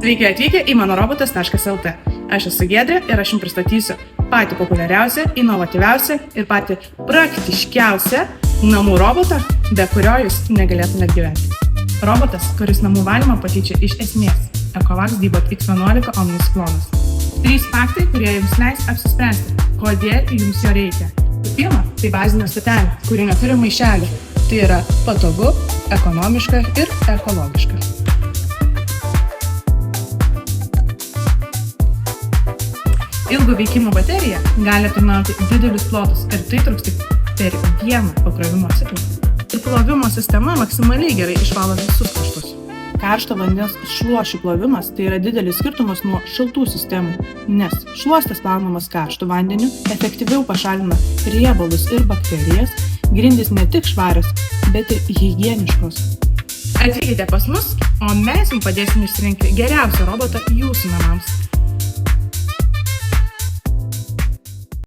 Sveiki atvykę į manorobotas.lt. Aš esu Giedrė ir aš jums pristatysiu patį populiariausią, inovatyviausią ir patį praktiškiausią namų robotą, be kurio jūs negalėtumėt gyventi. Robotas, kuris namų valymą pakeičia iš esmės. Ecovacs Dbot X11 Omnis klonas. 3 faktai, kurie jums leis apsispręsti, kodėl jums jo reikia. Pirma, tai bazinė stotelė, kuri neturi maišelių. Tai yra patogu, ekonomiška ir ekologiška. Ilgo veikimo baterija gali aptarnauti didelius plotus ir tai truks tik per vieną pakrovimo ciklą. Ir plovimo sistema maksimaliai gerai išvalo visus kaštus. Karšto vandens šluošių plovimas tai yra didelis skirtumas nuo šaltų sistemų, nes šluostas plaunamas karštu vandeniu efektyviau pašalina riebalus ir bakterijas, grindys ne tik švarios, bet ir higieniškos. Atvykite pas mus, o mes jums padėsime išsirinkti geriausią robotą jūsų namams.